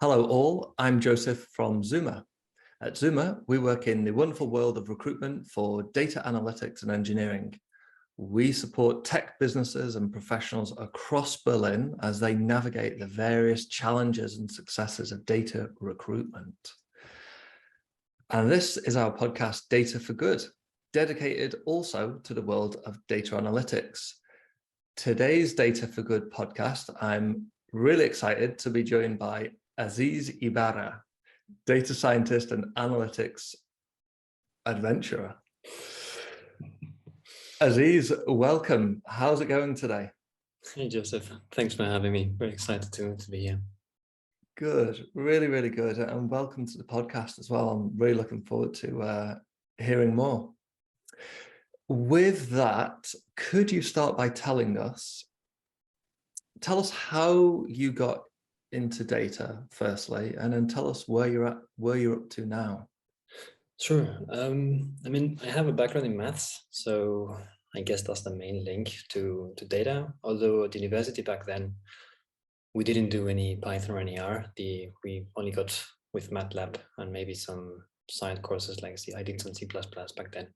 Hello all, I'm Joseph from Zuma. At Zuma, we work in the wonderful world of recruitment for data analytics and engineering. We support tech businesses and professionals across Berlin as they navigate the various challenges and successes of data recruitment. And this is our podcast, Data for Good, dedicated also to the world of data analytics. Today's Data for Good podcast, I'm really excited to be joined by Asís Ybarra, data scientist and analytics adventurer. Asís, welcome. How's it going today? Hey, Joseph. Thanks for having me. Very excited to be here. Good. Really, really good. And welcome to the podcast as well. I'm really looking forward to hearing more. With that, could you start by tell us how you got into data firstly, and then tell us where you're up to now. Sure. I have a background in maths, so I guess that's the main link to data. Although at university back then, we didn't do any Python or any R. We only got with MATLAB and maybe some side courses like I did some C++ back then.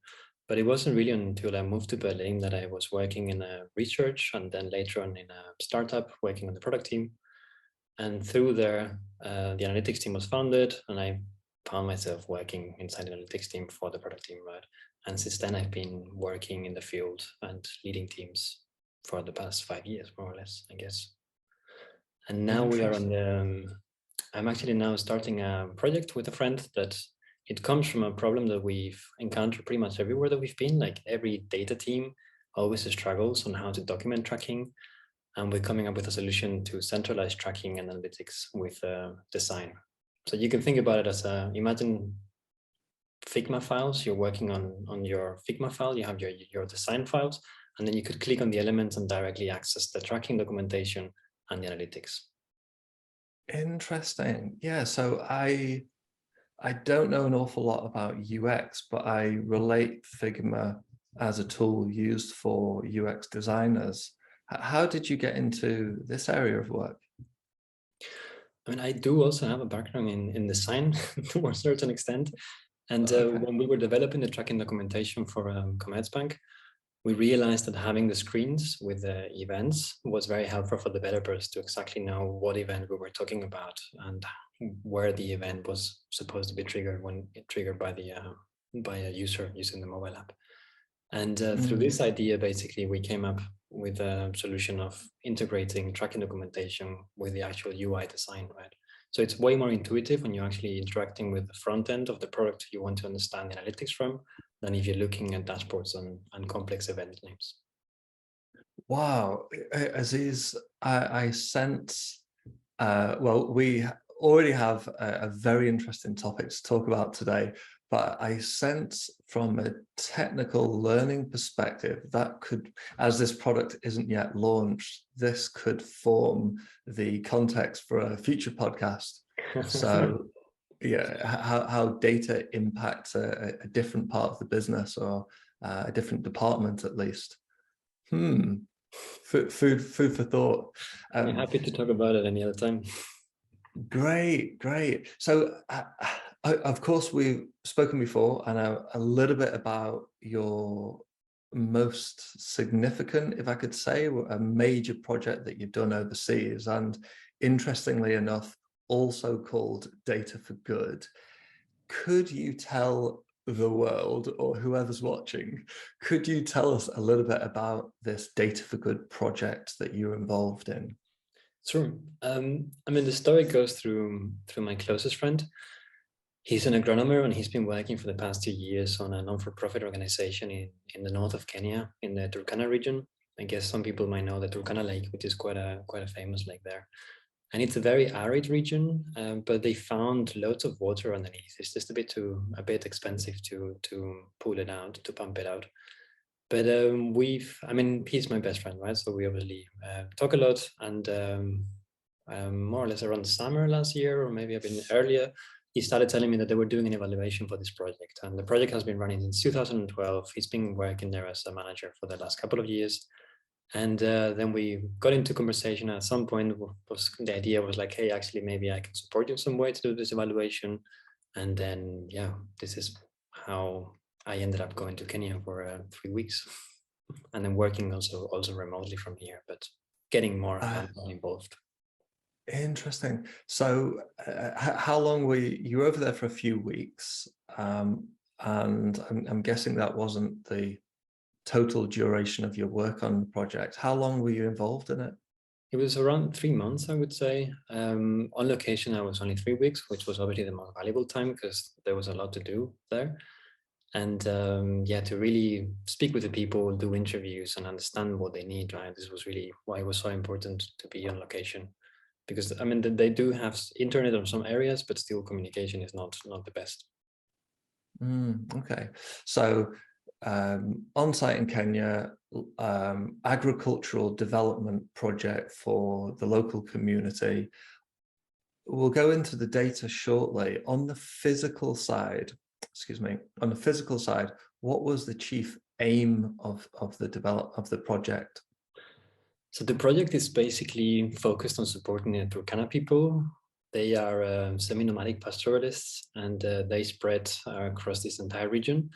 But it wasn't really until I moved to Berlin that I was working in research, and then later on in a startup working on the product team. And through there, the analytics team was founded, and I found myself working inside the analytics team for the product team, right? And since then, I've been working in the field and leading teams for the past 5 years, more or less, I guess. And now we are on I'm actually now starting a project with a friend that it comes from a problem that we've encountered pretty much everywhere that we've been. Like every data team always struggles on how to document tracking. And we're coming up with a solution to centralize tracking and analytics with design. So you can think about it as imagine Figma files. You're working on your Figma file. You have your design files, and then you could click on the elements and directly access the tracking documentation and the analytics. Interesting. Yeah. So I don't know an awful lot about UX, but I relate Figma as a tool used for UX designers. How did you get into this area of work? I mean, I do also have a background in design to a certain extent. And when we were developing the tracking documentation for Commerzbank, we realized that having the screens with the events was very helpful for developers to exactly know what event we were talking about and where the event was supposed to be triggered when it triggered by a user using the mobile app. And through this idea, basically, we came up with a solution of integrating tracking documentation with the actual UI design, right? So it's way more intuitive when you're actually interacting with the front end of the product you want to understand the analytics from than if you're looking at dashboards and complex event names. Wow, Asís, I sense, well, we already have a very interesting topic to talk about today, but I sense from a technical learning perspective that could, as this product isn't yet launched, this could form the context for a future podcast. So yeah, how data impacts a different part of the business or a different department at least. Food for thought. I'm happy to talk about it any other time. Great. So, of course, we've spoken before, and a little bit about your most significant, if I could say, a major project that you've done overseas, and interestingly enough, also called Data for Good. Could you tell the world, or whoever's watching, could you tell us a little bit about this Data for Good project that you're involved in? Sure. The story goes through my closest friend. He's an agronomer, and he's been working for the past 2 years on a non-for-profit organization in the north of Kenya, in the Turkana region. I guess some people might know the Turkana Lake, which is quite a famous lake there. And it's a very arid region, but they found loads of water underneath. It's just a bit expensive to pull it out, to pump it out. But he's my best friend, right? So we obviously talk a lot, and more or less around summer last year, or maybe a bit earlier, he started telling me that they were doing an evaluation for this project. And the project has been running since 2012. He's been working there as a manager for the last couple of years. And then we got into conversation. At some point, the idea was like, hey, actually, maybe I can support you in some way to do this evaluation. And then, yeah, this is how I ended up going to Kenya for 3 weeks, and then working also remotely from here, but getting more hands-on involved. Interesting. So how long were you were over there for a few weeks, and I'm guessing that wasn't the total duration of your work on the project. How long were you involved in it? It was around 3 months, I would say. On location, I was only 3 weeks, which was obviously the most valuable time because there was a lot to do there. And yeah, to really speak with the people, do interviews and understand what they need, right? This was really why it was so important to be on location. Because, I mean, they do have internet in some areas, but still communication is not the best. Okay. So on-site in Kenya, agricultural development project for the local community. We'll go into the data shortly. On the physical side, what was the chief aim of the project? So the project is basically focused on supporting the Turkana people. They are semi-nomadic pastoralists, and they spread across this entire region.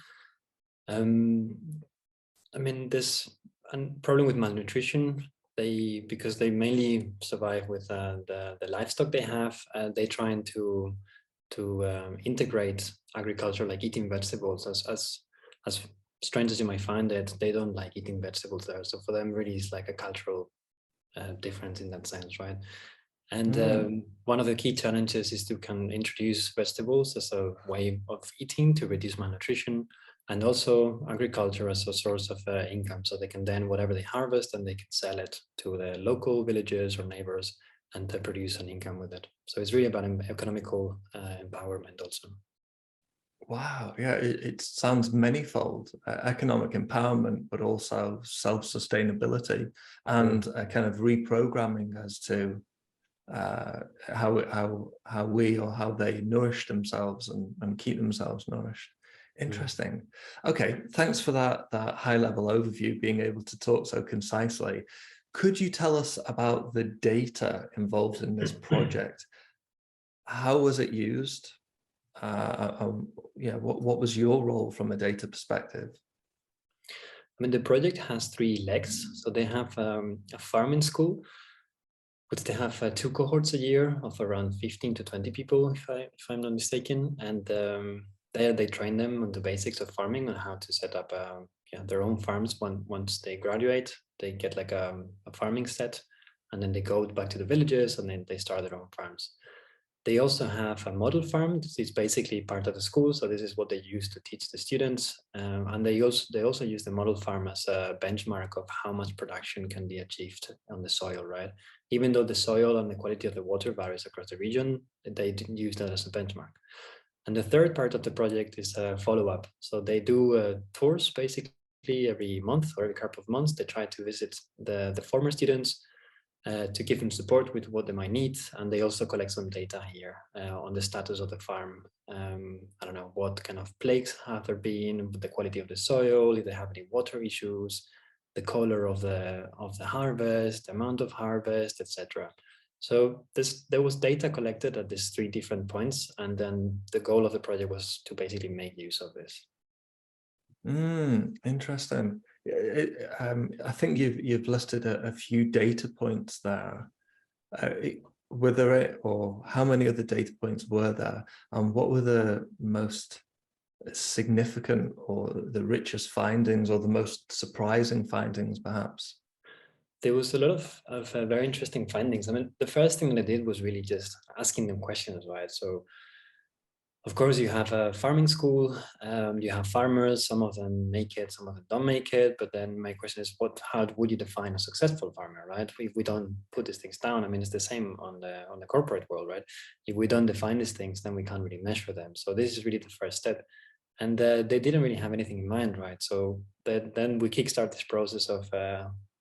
I mean, there's a problem with malnutrition. Because they mainly survive with the livestock they have. They trying to integrate agriculture, like eating vegetables. As strange as you might find it, they don't like eating vegetables there. So for them, really, it's like a cultural difference in that sense, right? And one of the key challenges is to introduce vegetables as a way of eating to reduce malnutrition, and also agriculture as a source of income. So they can then, whatever they harvest, and they can sell it to the local villages or neighbors and to produce an income with it. So it's really about economical empowerment also. Wow, yeah, it sounds manifold, economic empowerment, but also self-sustainability and a kind of reprogramming as to how we or how they nourish themselves and keep themselves nourished. Interesting. Okay, thanks for that high-level overview, being able to talk so concisely. Could you tell us about the data involved in this project? How was it used? Yeah, what was your role from a data perspective? I mean, the project has 3 legs. So they have a farming school, which they have 2 cohorts a year of around 15 to 20 people, if I'm not mistaken. And there they train them on the basics of farming, on how to set up their own farms. Once they graduate, they get like a farming set, and then they go back to the villages and then they start their own farms. They also have a model farm. This is basically part of the school. So this is what they use to teach the students. And they also use the model farm as a benchmark of how much production can be achieved on the soil, right? Even though the soil and the quality of the water varies across the region, they didn't use that as a benchmark. And the third part of the project is a follow-up. So they do tours basically every month or every couple of months. They try to visit the former students to give them support with what they might need. And they also collect some data here on the status of the farm. I don't know, what kind of plagues have there been, the quality of the soil, if they have any water issues, the color of the harvest, the amount of harvest, etc. So there was data collected at these 3 different points. And then the goal of the project was to basically make use of this. Interesting. I think you've listed a few data points there. Were there, or how many other data points were there? And what were the most significant or the richest findings or the most surprising findings, perhaps? There was a lot of very interesting findings. I mean, the first thing that I did was really just asking them questions, right? So of course, you have a farming school, you have farmers, some of them make it, some of them don't make it. But then my question is, how would you define a successful farmer, right? If we don't put these things down, I mean, it's the same on the corporate world, right? If we don't define these things, then we can't really measure them. So this is really the first step. And they didn't really have anything in mind, right? So then we kickstart this process of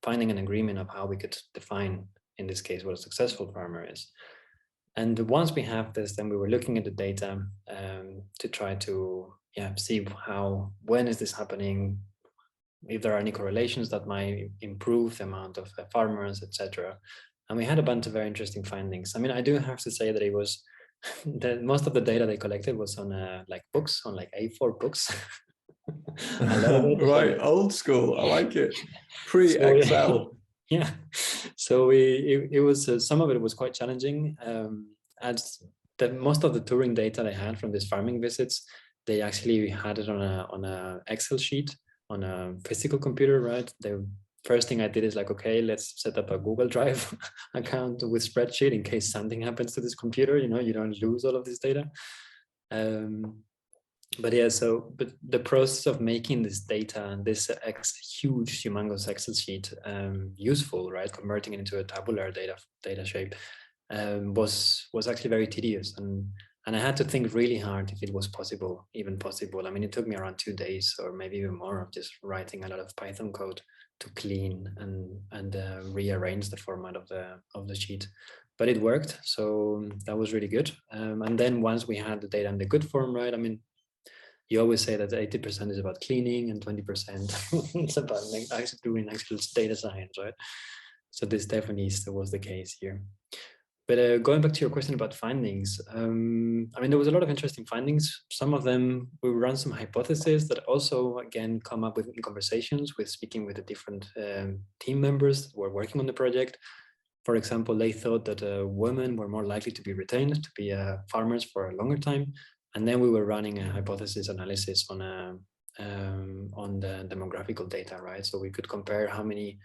finding an agreement of how we could define, in this case, what a successful farmer is. And once we have this, then we were looking at the data to try to see when is this happening, if there are any correlations that might improve the amount of farmers, etc. And we had a bunch of very interesting findings. I mean, I do have to say that it was most of the data they collected was on like books, on like A4 books. A lot of it. Right, old school. I like it. Pre-Excel. Yeah. So it was some of it was quite challenging. As most of the touring data they had from these farming visits, they actually had it on a Excel sheet on a physical computer, right? The first thing I did is like, okay, let's set up a Google Drive account with spreadsheet in case something happens to this computer. You don't lose all of this data. But yeah, but the process of making this data and this huge, humongous Excel sheet useful, right? Converting it into a tabular data shape was actually very tedious, and I had to think really hard if it was even possible. I mean, it took me around 2 days or maybe even more of just writing a lot of Python code to clean and rearrange the format of the sheet. But it worked, so that was really good. And then once we had the data in the good form, right? I mean, you always say that 80% is about cleaning and 20% is about doing actual data science, right? So this definitely was the case here. But going back to your question about findings, I mean, there was a lot of interesting findings. Some of them, we ran some hypotheses that also, again, come up in conversations with speaking with the different team members who were working on the project. For example, they thought that women were more likely to be retained, to be farmers for a longer time. And then we were running a hypothesis analysis on the demographical data, right? So we could compare how many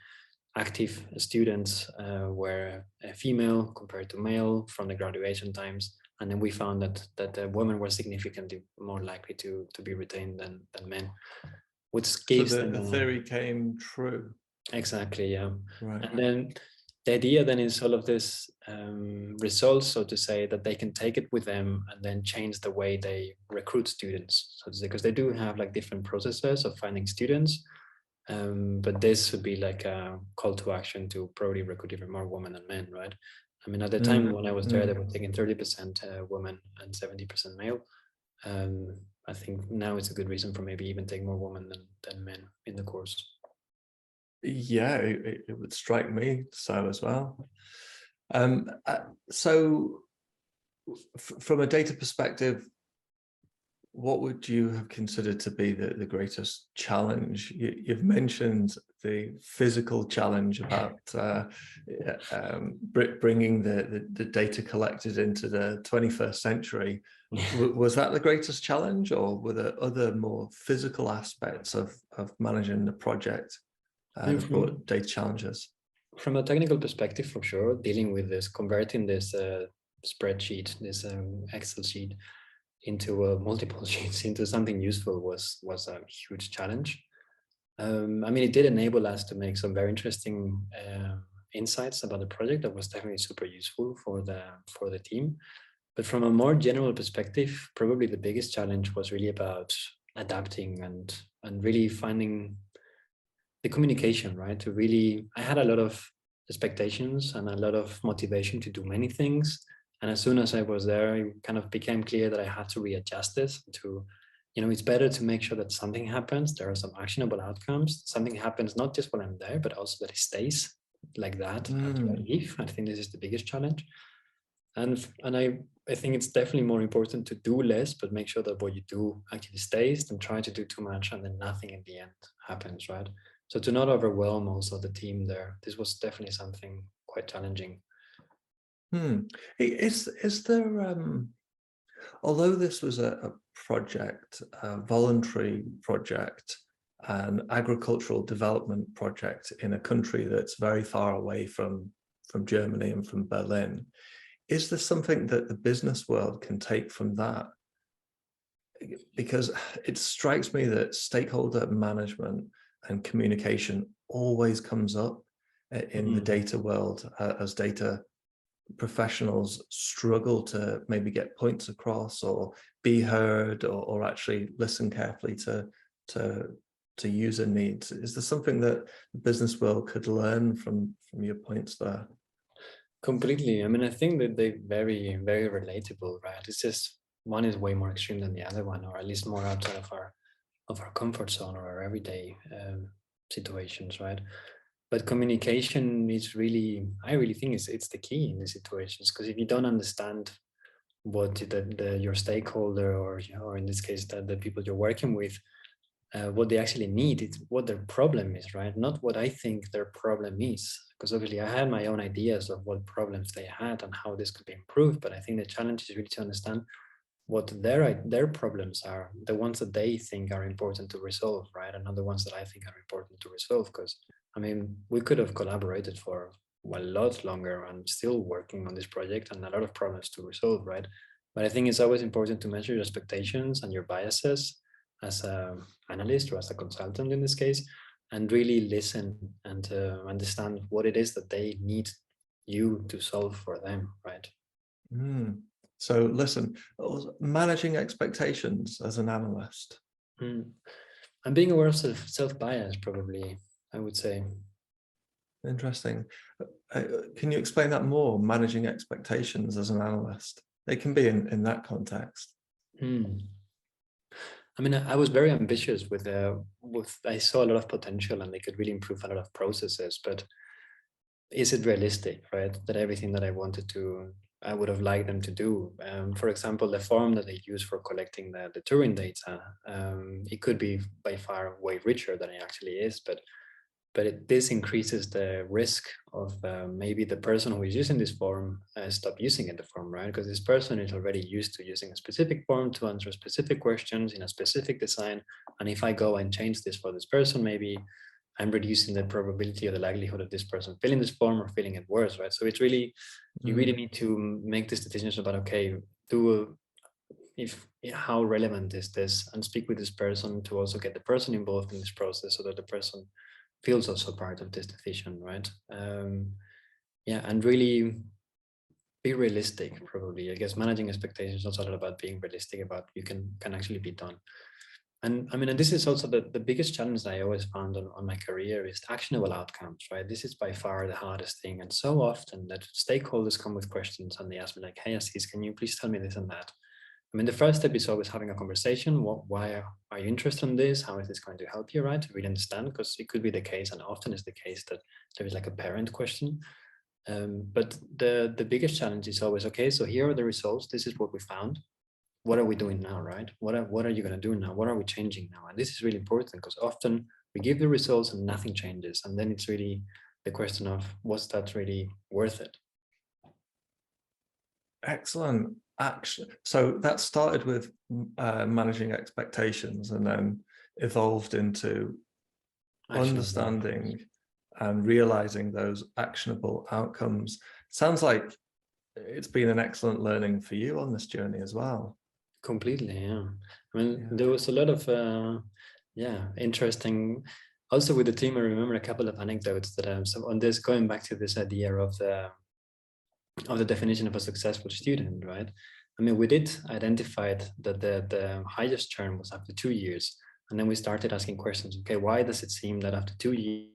active students were female compared to male from the graduation times. And then we found that women were significantly more likely to be retained than men. Which gives so the theory came true. Exactly, yeah. Right. And then the idea then is all of this results, so to say, that they can take it with them and then change the way they recruit students. So to say, because they do have like different processes of finding students, but this would be like a call to action to probably recruit even more women than men, right? I mean, at the time when I was there, they were taking 30% women and 70% male. I think now it's a good reason for maybe even take more women than men in the course. Yeah, it would strike me so as well. So from a data perspective, what would you have considered to be the greatest challenge? You've mentioned the physical challenge about bringing the data collected into the 21st century. Was that the greatest challenge, or were there other more physical aspects of managing the project that brought data challenges? From a technical perspective, for sure, dealing with this, converting this spreadsheet, this Excel sheet, into multiple sheets, into something useful was a huge challenge. I mean, it did enable us to make some very interesting insights about the project that was definitely super useful for the team. But from a more general perspective, probably the biggest challenge was really about adapting and really finding the communication, right? I had a lot of expectations and a lot of motivation to do many things. And as soon as I was there, it kind of became clear that I had to readjust this to, it's better to make sure that something happens. There are some actionable outcomes. Something happens not just when I'm there, but also that it stays like that until I leave. I think this is the biggest challenge. And I think it's definitely more important to do less, but make sure that what you do actually stays than try to do too much and then nothing in the end happens, right? So to not overwhelm also the team there, this was definitely something quite challenging. Is there, although this was a project, a voluntary project, an agricultural development project in a country that's very far away from Germany and from Berlin, is there something that the business world can take from that? Because it strikes me that stakeholder management and communication always comes up in the data world as data professionals struggle to maybe get points across or be heard or actually listen carefully to user needs. Is there something that the business world could learn from your points there? Completely. I mean, I think that they're very, very relatable, right? It's just one is way more extreme than the other one, or at least more outside of our comfort zone or our everyday situations, right? But communication is really, I really think it's the key in these situations, because if you don't understand what your stakeholder, or in this case the people you're working with, what they actually need, it's what their problem is, right? Not what I think their problem is, because obviously I had my own ideas of what problems they had and how this could be improved. But I think the challenge is really to understand what their problems are, the ones that they think are important to resolve, right? And not the ones that I think are important to resolve. Because I mean, we could have collaborated for a lot longer and still working on this project and a lot of problems to resolve, right? But I think it's always important to measure your expectations and your biases as an analyst or as a consultant in this case, and really listen and understand what it is that they need you to solve for them, right? So listen, managing expectations as an analyst. And being aware of self-bias, probably, I would say. Interesting. Can you explain that more? Managing expectations as an analyst. It can be in that context. I mean, I was very ambitious with I saw a lot of potential and they could really improve a lot of processes, but is it realistic, right? That everything that I wanted to, I would have liked them to do. For example, the form that they use for collecting the Turing data, it could be by far way richer than it actually is, but this increases the risk of maybe the person who is using this form stop using the form, right? Because this person is already used to using a specific form to answer specific questions in a specific design. And if I go and change this for this person, maybe I'm reducing the probability or the likelihood of this person filling this form or filling it worse, right? So it's really, you really need to make these decisions about, okay, how relevant is this, and speak with this person to also get the person involved in this process so that the person feels also part of this decision, right? Yeah, and really be realistic, probably. I guess managing expectations is also a lot about being realistic about you can actually be done. And I mean, and this is also the biggest challenge that I always found on my career is actionable outcomes, right? This is by far the hardest thing. And so often that stakeholders come with questions and they ask me like, hey, Asís, can you please tell me this and that? I mean, the first step is always having a conversation. Why are you interested in this? How is this going to help you, right? To really understand, because it could be the case, and often is the case, that there is like a parent question. But the biggest challenge is always, okay, so here are the results. This is what we found. What are we doing now, right? What are you going to do now? What are we changing now? And this is really important because often we give the results and nothing changes. And then it's really the question of, was that really worth it? Excellent. So that started with managing expectations and then evolved into understanding and realizing those actionable outcomes. Sounds like it's been an excellent learning for you on this journey as well. Completely, yeah. I mean, there was a lot of interesting. Also with the team, I remember a couple of anecdotes that so on this, going back to this idea of the definition of a successful student, right? I mean, we did identify that the highest churn was after 2 years. And then we started asking questions, okay, why does it seem that after 2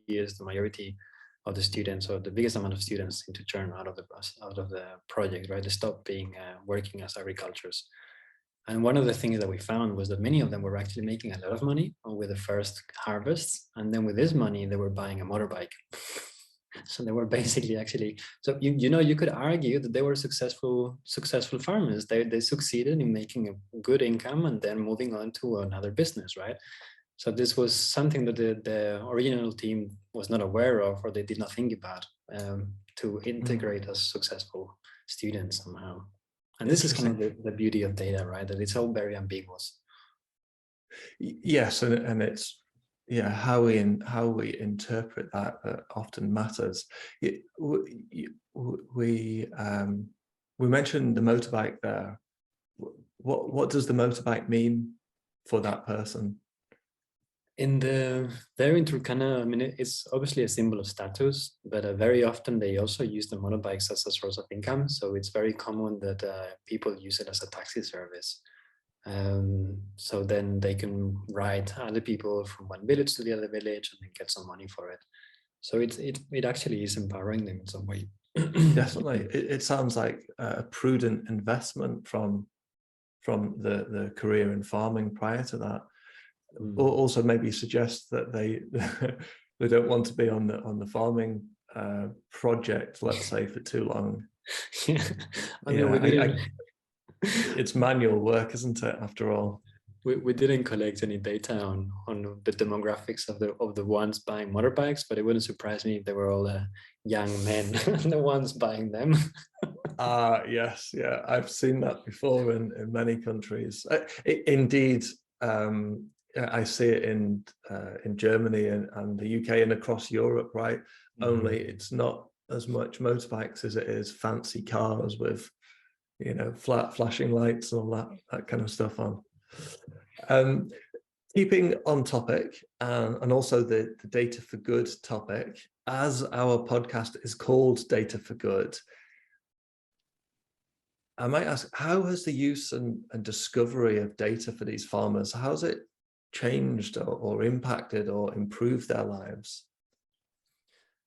years, the majority of the students, or the biggest amount of students, seem to churn out of the project, right? They stop being working as agriculturists. And one of the things that we found was that many of them were actually making a lot of money with the first harvests. And then with this money, they were buying a motorbike. So they were basically so you could argue that they were successful farmers. They succeeded in making a good income and then moving on to another business, right? So this was something that the original team was not aware of, or they did not think about to integrate as successful students somehow. And this is kind of the beauty of data, right? That it's all very ambiguous. Yes, and it's how we interpret that often matters. We mentioned the motorbike there. What does the motorbike mean for that person? In their Turkana, I mean, it's obviously a symbol of status, but very often they also use the motorbikes as a source of income. So it's very common that people use it as a taxi service. So then they can ride other people from one village to the other village and then get some money for it. So it actually is empowering them in some way. Definitely, it sounds like a prudent investment from the career in farming prior to that. Also maybe suggest that we don't want to be on the farming project, let's say, for too long. Yeah, I mean, we didn't. It's manual work, isn't it? After all, we didn't collect any data on the demographics of the ones buying motorbikes, but it wouldn't surprise me if they were all young men, the ones buying them. Yes, yeah, I've seen that before in many countries. Indeed, I see it in Germany and the UK and across Europe, right? Mm-hmm. Only it's not as much motorbikes as it is fancy cars with, flat flashing lights and all that kind of stuff on. Keeping on topic and also the data for good topic, as our podcast is called Data for Good, I might ask, how has the use and discovery of data for these farmers, how's it changed or impacted or improved their lives?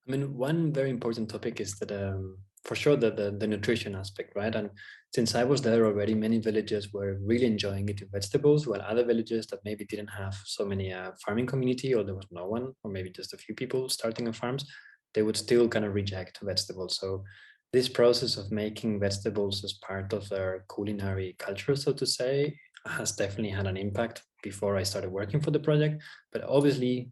I mean, one very important topic is that for sure the nutrition aspect, right? And since I was there already, many villages were really enjoying eating vegetables, while other villages that maybe didn't have so many farming community, or there was no one, or maybe just a few people starting on farms, they would still kind of reject vegetables. So this process of making vegetables as part of their culinary culture, so to say, has definitely had an impact before I started working for the project. But obviously,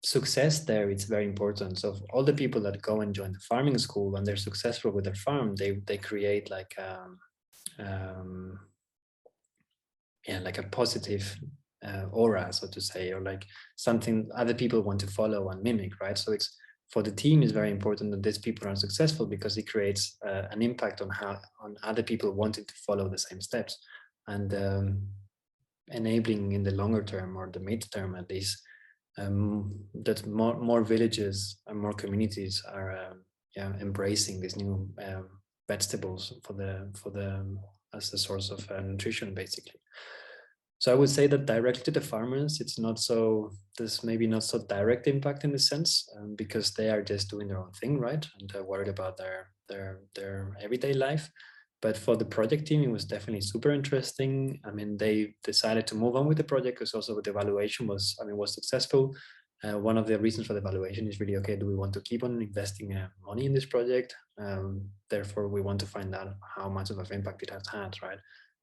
success there, it's very important. So all the people that go and join the farming school and they're successful with their farm, they create like like a positive aura, so to say, or like something other people want to follow and mimic, right? So it's, for the team, is very important that these people are successful because it creates an impact on other people wanting to follow the same steps, and enabling in the longer term, or the mid-term at least, that more villages and more communities are embracing these new vegetables as a source of nutrition, basically. So I would say that directly to the farmers, there's maybe not so direct impact in the sense, because they are just doing their own thing, right? And they're worried about their everyday life. But for the project team, it was definitely super interesting. I mean, they decided to move on with the project because also the evaluation was successful. One of the reasons for the evaluation is really, okay, do we want to keep on investing money in this project? Therefore, we want to find out how much of an impact it has had, right?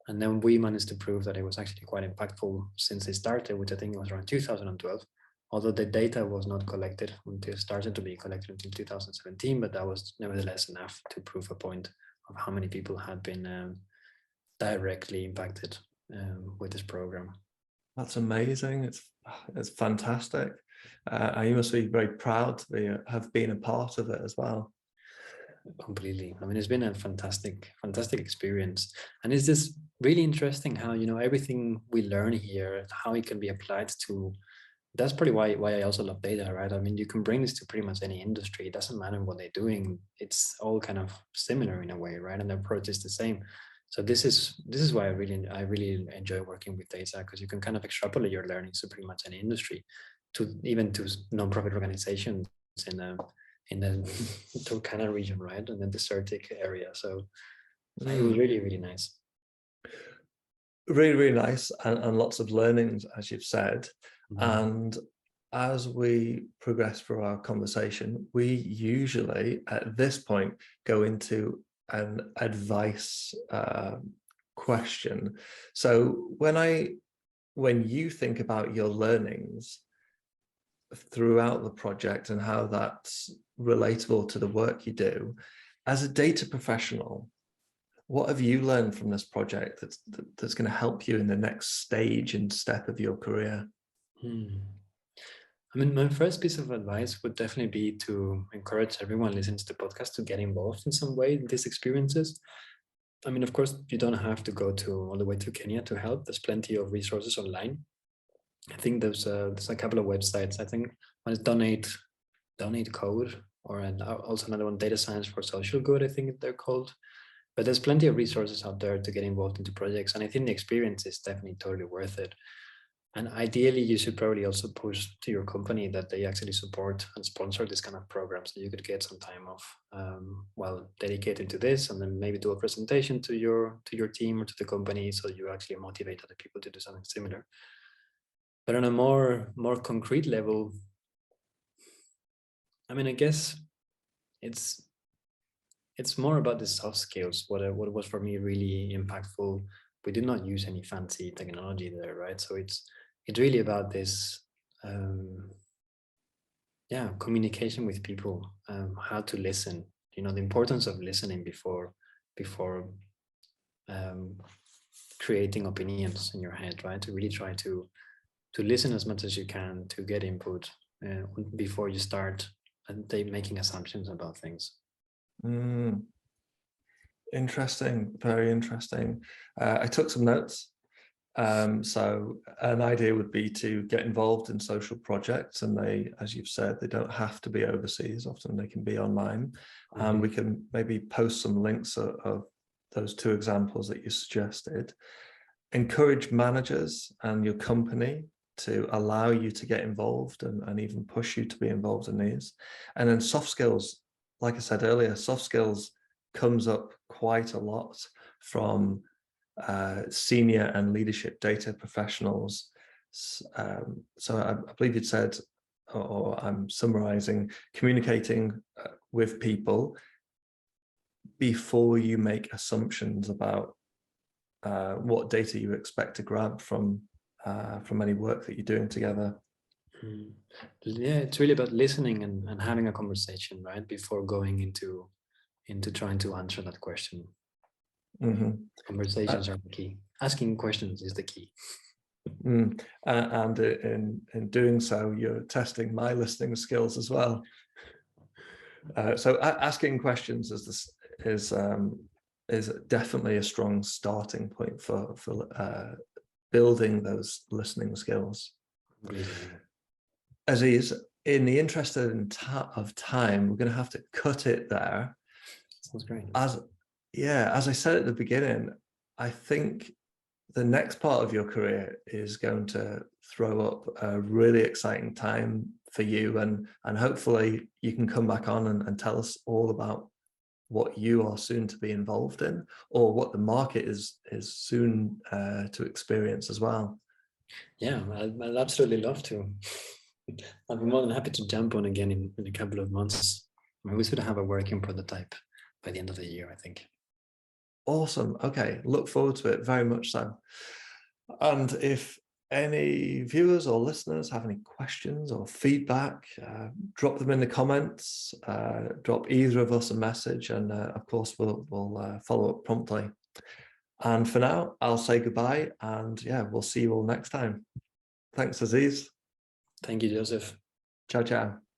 And then we managed to prove that it was actually quite impactful since it started, which I think was around 2012. Although the data was not collected until started to be collected until 2017, but that was nevertheless enough to prove a point of how many people had been directly impacted with this program. That's amazing. It's fantastic. You must be very proud to have been a part of it as well. Completely. I mean, it's been a fantastic experience, and it's just really interesting how everything we learn here, how it can be applied to. That's probably why I also love data, right? I mean, you can bring this to pretty much any industry. It doesn't matter what they're doing. It's all kind of similar in a way, right? And the approach is the same. So this is why I really enjoy working with data, because you can kind of extrapolate your learnings to pretty much any industry, even to non-profit organizations in the Turkana region, right? In the desertic area. So it was really, really nice. Really, really nice, and lots of learnings, as you've said. Mm-hmm. And as we progress through our conversation, we usually at this point go into an advice question. So when you think about your learnings throughout the project and how that's relatable to the work you do, as a data professional, what have you learned from this project that's going to help you in the next stage and step of your career? I mean, my first piece of advice would definitely be to encourage everyone listening to the podcast to get involved in some way in these experiences. I mean, of course, you don't have to go all the way to Kenya to help. There's plenty of resources online. I think there's a couple of websites. I think one is Donate Code, or also another one, Data Science for Social Good, I think they're called. But there's plenty of resources out there to get involved into projects. And I think the experience is definitely totally worth it. And ideally, you should probably also push to your company that they actually support and sponsor this kind of program, so you could get some time off while dedicated to this, and then maybe do a presentation to your team or to the company, so you actually motivate other people to do something similar. But on a more concrete level, I mean, I guess it's more about the soft skills. What was for me really impactful, we did not use any fancy technology there, right? So it's really about this communication with people, how to listen, the importance of listening before creating opinions in your head, right? To really try to listen as much as you can, to get input before you start making assumptions about things. Interesting, very interesting. I took some notes. So an idea would be to get involved in social projects, and they, as you've said, they don't have to be overseas. Often they can be online. And we can maybe post some links of those two examples that you suggested. Encourage managers and your company to allow you to get involved and even push you to be involved in these. And then soft skills, like I said earlier, soft skills comes up quite a lot from senior and leadership data professionals. So I believe you'd said, or I'm summarizing, communicating with people before you make assumptions about what data you expect to grab from any work that you're doing together. Yeah, it's really about listening and having a conversation, right, before going into trying to answer that question. Conversations are the key. Asking questions is the key. And in doing so, you're testing my listening skills as well. So asking questions is definitely a strong starting point for building those listening skills. Asís, in the interest of time, we're going to have to cut it there. Sounds great. As I said at the beginning, I think the next part of your career is going to throw up a really exciting time for you, and hopefully you can come back on and tell us all about what you are soon to be involved in, or what the market is soon to experience as well. Yeah, I'd absolutely love to. I'd be more than happy to jump on again in a couple of months. We should have a working prototype by the end of the year, I think. Awesome. Okay, look forward to it very much so. And if any viewers or listeners have any questions or feedback, drop them in the comments, drop either of us a message, and of course we'll follow up promptly. And for now, I'll say goodbye, and we'll see you all next time. Thanks, Asís. Thank you, Joseph. Ciao, ciao.